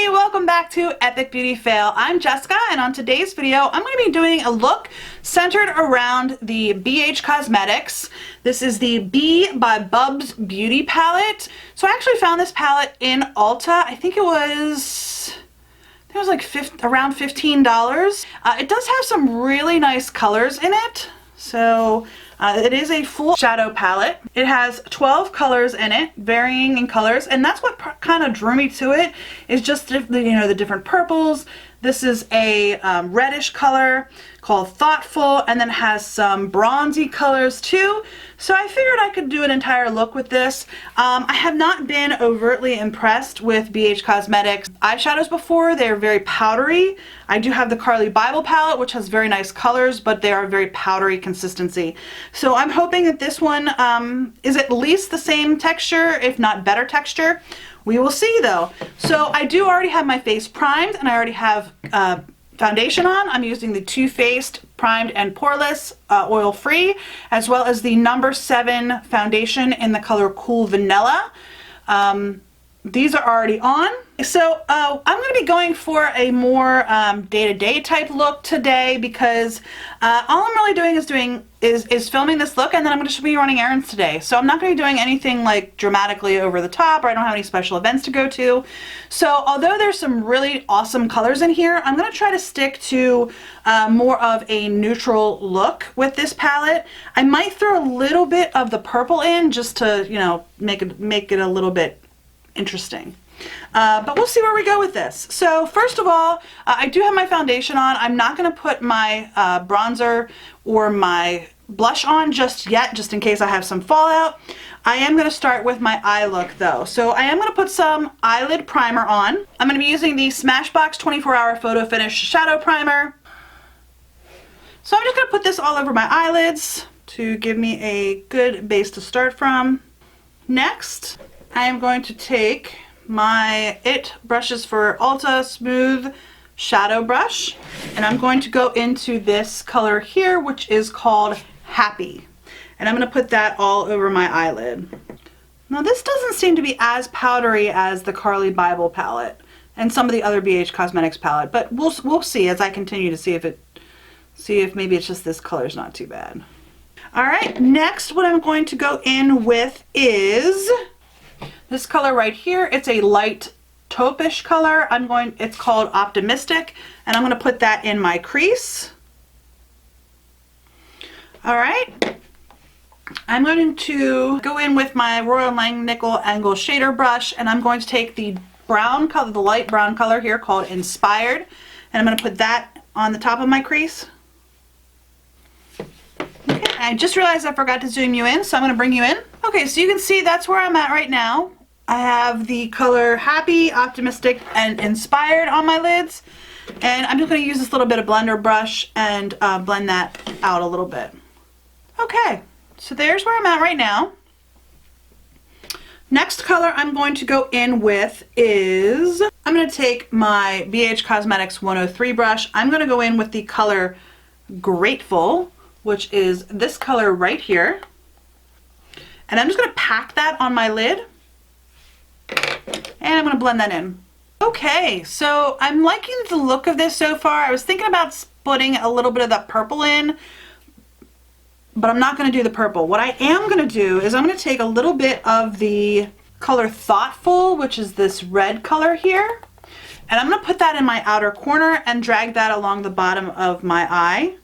everybody, welcome back to Epic Beauty Fail. I'm Jessica, and on today's video I'm going to be doing a look centered around the BH Cosmetics. This is the B by Bubz Beauty palette. So I actually found this palette in Ulta. I think it was like around $15. It does have some really nice colors in it. So it is a full shadow palette. It has 12 colors in it, varying in colors, and that's what kind of drew me to it, is just the different purples. This is a reddish color called Thoughtful, and then has some bronzy colors too. So I figured I could do an entire look with this. I have not been overtly impressed with BH Cosmetics eyeshadows before. They're very powdery. I do have the Carly Bible palette, which has very nice colors, but they are very powdery consistency. So I'm hoping that this one is at least the same texture, if not better texture. We will see though. So I do already have my face primed, and I already have foundation on. I'm using the Too Faced Primed and Poreless Oil Free, as well as the No. 7 foundation in the color Cool Vanilla. These are already on. So I'm going to be going for a more day-to-day type look today, because all I'm really doing is filming this look, and then I'm going to be running errands today. So I'm not going to be doing anything like dramatically over the top, or I don't have any special events to go to. So although there's some really awesome colors in here, I'm going to try to stick to more of a neutral look with this palette. I might throw a little bit of the purple in just to, you know, make it a little bit interesting. But we'll see where we go with this. So first of all, I do have my foundation on. I'm not going to put my bronzer or my blush on just yet, just in case I have some fallout. I am going to start with my eye look though. So I am going to put some eyelid primer on. I'm going to be using the Smashbox 24-Hour Photo Finish Shadow Primer. So I'm just going to put this all over my eyelids to give me a good base to start from. Next, I am going to take my IT brushes for Ulta Smooth Shadow Brush, and I'm going to go into this color here, which is called Happy, and I'm going to put that all over my eyelid. Now this doesn't seem to be as powdery as the Carly Bible palette and some of the other BH Cosmetics palette, but we'll see as I continue to see if maybe it's just this color's not too bad. All right, next what I'm going to go in with is this color right here. It's a light taupe-ish color. It's called Optimistic, and I'm going to put that in my crease. All right. I'm going to go in with my Royal Langnickel Angle Shader Brush, and I'm going to take the brown color, the light brown color here called Inspired, and I'm going to put that on the top of my crease. Okay, I just realized I forgot to zoom you in, so I'm going to bring you in. Okay, so you can see that's where I'm at right now. I have the color Happy, Optimistic, and Inspired on my lids. And I'm just going to use this little bit of blender brush and blend that out a little bit. Okay, so there's where I'm at right now. Next color I'm going to go in with is, I'm going to take my BH Cosmetics 103 brush. I'm going to go in with the color Grateful, which is this color right here. And I'm just going to pack that on my lid. And I'm going to blend that in. Okay, so I'm liking the look of this so far. I was thinking about putting a little bit of that purple in, but I'm not going to do the purple. What I am going to do is I'm going to take a little bit of the color Thoughtful, which is this red color here, and I'm going to put that in my outer corner and drag that along the bottom of my eye.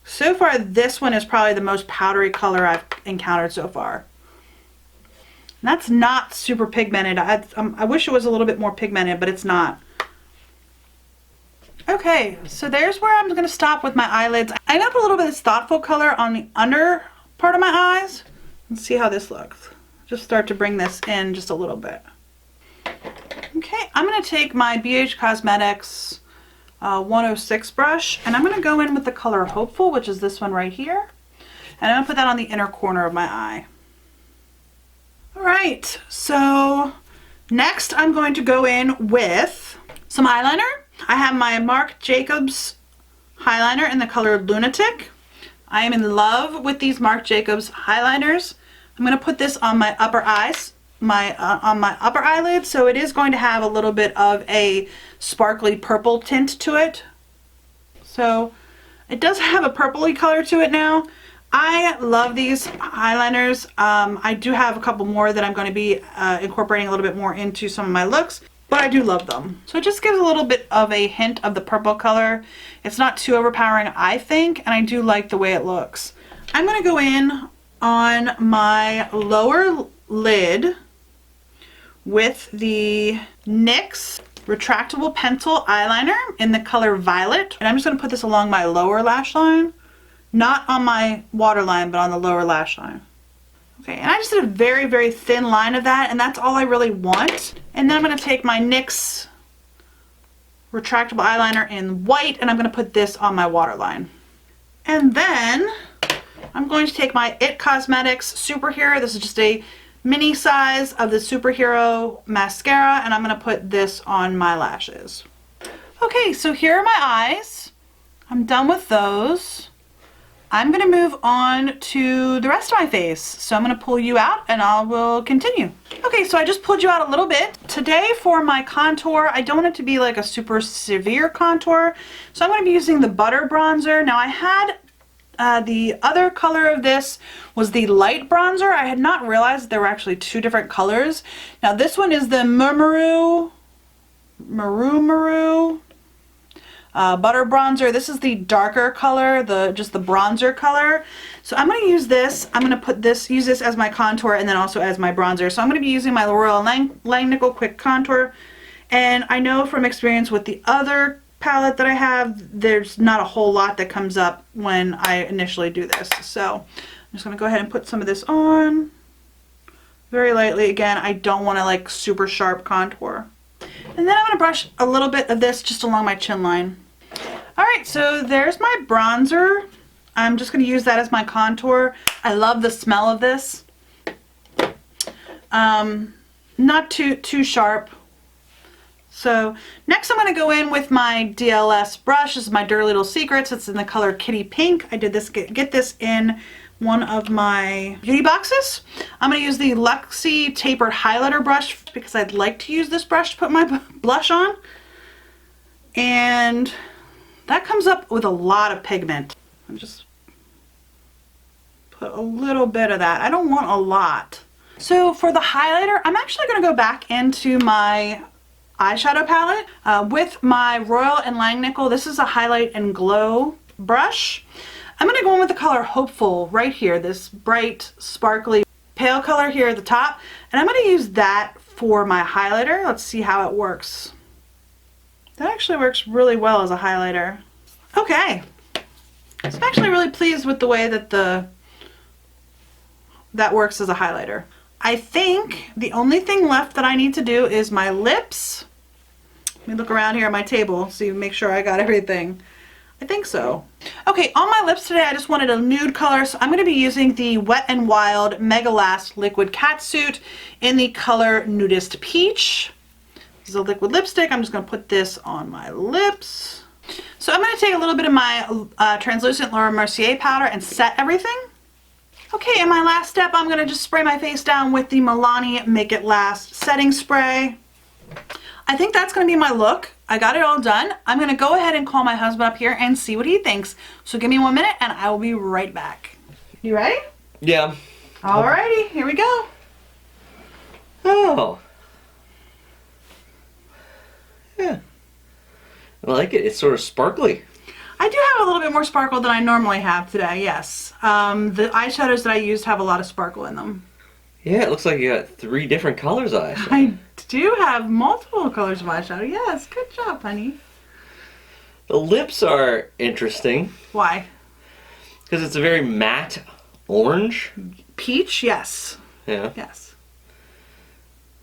So far, this one is probably the most powdery color I've encountered so far. And that's not super pigmented. I wish it was a little bit more pigmented, but it's not. Okay, so there's where I'm going to stop with my eyelids. I'm going to put a little bit of this Thoughtful color on the under part of my eyes. Let's see how this looks. Just start to bring this in just a little bit. Okay, I'm going to take my BH Cosmetics 106 brush, and I'm going to go in with the color Hopeful, which is this one right here. And I'm going to put that on the inner corner of my eye. Alright, so next I'm going to go in with some eyeliner. I have my Marc Jacobs eyeliner in the color Lunatic. I am in love with these Marc Jacobs eyeliners. I'm going to put this on my upper eyes on my upper eyelid, so it is going to have a little bit of a sparkly purple tint to it. So it does have a purpley color to it now. I love these eyeliners. I do have a couple more that I'm going to be incorporating a little bit more into some of my looks, but I do love them. So it just gives a little bit of a hint of the purple color. It's not too overpowering, I think, and I do like the way it looks. I'm going to go in on my lower lid with the NYX retractable pencil eyeliner in the color Violet. And I'm just going to put this along my lower lash line. Not on my waterline, but on the lower lash line. Okay, and I just did a very, very thin line of that, and that's all I really want. And then I'm going to take my NYX retractable eyeliner in white, and I'm going to put this on my waterline. And then I'm going to take my IT Cosmetics Superhero. This is just a mini size of the Superhero mascara, and I'm going to put this on my lashes. Okay, so here are my eyes. I'm done with those. I'm going to move on to the rest of my face. So I'm going to pull you out and I will continue. Okay, so I just pulled you out a little bit. Today for my contour, I don't want it to be like a super severe contour. So I'm going to be using the Butter Bronzer. Now I had the other color of this was the light bronzer. I had not realized there were actually two different colors. Now this one is the Maru Butter Bronzer. This is the darker color, just the bronzer color. So I'm going to use this. I'm going to use this as my contour and then also as my bronzer. So I'm going to be using my L'Oreal Langnickel Quick Contour. And I know from experience with the other palette that I have, there's not a whole lot that comes up when I initially do this. So I'm just going to go ahead and put some of this on very lightly. Again, I don't want to like super sharp contour. And then I'm going to brush a little bit of this just along my chin line. Alright, so there's my bronzer. I'm just going to use that as my contour. I love the smell of this. Not too sharp. So next I'm going to go in with my DLS brush. This is my Dirty Little Secrets. It's in the color Kitty Pink. I did this get this in one of my beauty boxes. I'm going to use the Luxie Tapered Highlighter brush because I'd like to use this brush to put my blush on. And that comes up with a lot of pigment. I'll just put a little bit of that. I don't want a lot. So for the highlighter, I'm actually going to go back into my eyeshadow palette with my Royal and Langnickel. This is a Highlight and Glow brush. I'm going to go in with the color Hopeful right here, this bright, sparkly, pale color here at the top. And I'm going to use that for my highlighter. Let's see how it works. That actually works really well as a highlighter. Okay. So I'm actually really pleased with the way that that works as a highlighter. I think the only thing left that I need to do is my lips. Let me look around here at my table, so you make sure I got everything. I think so. Okay, on my lips today, I just wanted a nude color, so I'm going to be using the Wet n Wild Mega Last Liquid Catsuit in the color Nudist Peach. This is a liquid lipstick. I'm just going to put this on my lips. So I'm going to take a little bit of my translucent Laura Mercier powder and set everything. Okay, and my last step, I'm going to just spray my face down with the Milani Make It Last setting spray. I think that's going to be my look. I got it all done. I'm going to go ahead and call my husband up here and see what he thinks. So give me 1 minute and I will be right back. You ready? Yeah. Alrighty, here we go. Oh. Yeah. I like it. It's sort of sparkly. I do have a little bit more sparkle than I normally have today, yes. The eyeshadows that I used have a lot of sparkle in them. Yeah, it looks like you got 3 different colors of eyeshadow. I do have multiple colors of eyeshadow. Yes, good job, honey. The lips are interesting. Why? Because it's a very matte orange. Peach, yes. Yeah. Yes.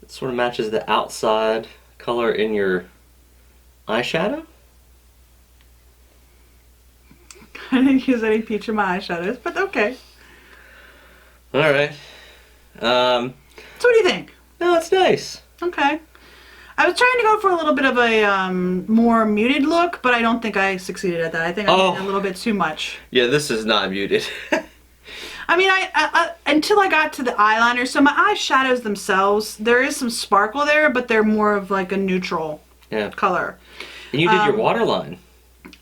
It sort of matches the outside color in your eyeshadow. I didn't use any peach in my eyeshadows, but okay. Alright. So what do you think? No, it's nice. Okay. I was trying to go for a little bit of a more muted look, but I don't think I succeeded at that. I think I did a little bit too much. Yeah, this is not muted. I mean, until I got to the eyeliner, so my eyeshadows themselves, there is some sparkle there, but they're more of like a neutral color. And you did your waterline.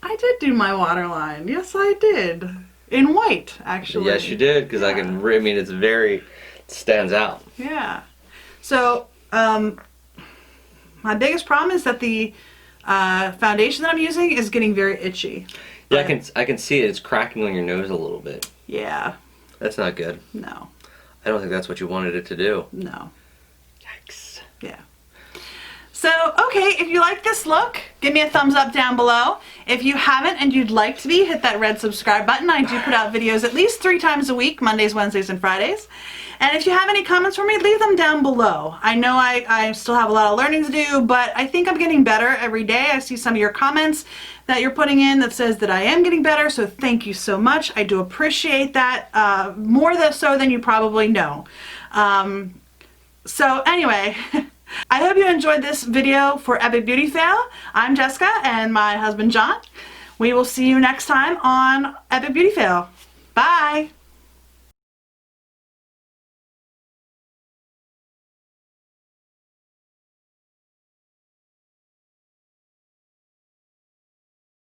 I did do my waterline. Yes, I did. In white, actually. Yes, you did, because I mean, it's it stands out. Yeah. So, my biggest problem is that the foundation that I'm using is getting very itchy. Yeah, I can see it. It's cracking on your nose a little bit. Yeah. That's not good. No. I don't think that's what you wanted it to do. No. Yikes. Yeah. So, okay, if you like this look, give me a thumbs up down below. If you haven't and you'd like to be, hit that red subscribe button. I do put out videos at least 3 times a week, Mondays, Wednesdays, and Fridays. And if you have any comments for me, leave them down below. I know I still have a lot of learning to do, but I think I'm getting better every day. I see some of your comments that you're putting in that says that I am getting better, so thank you so much. I do appreciate that, more so than you probably know. So anyway, I hope you enjoyed this video for Epic Beauty Fail. I'm Jessica and my husband John. We will see you next time on Epic Beauty Fail. Bye!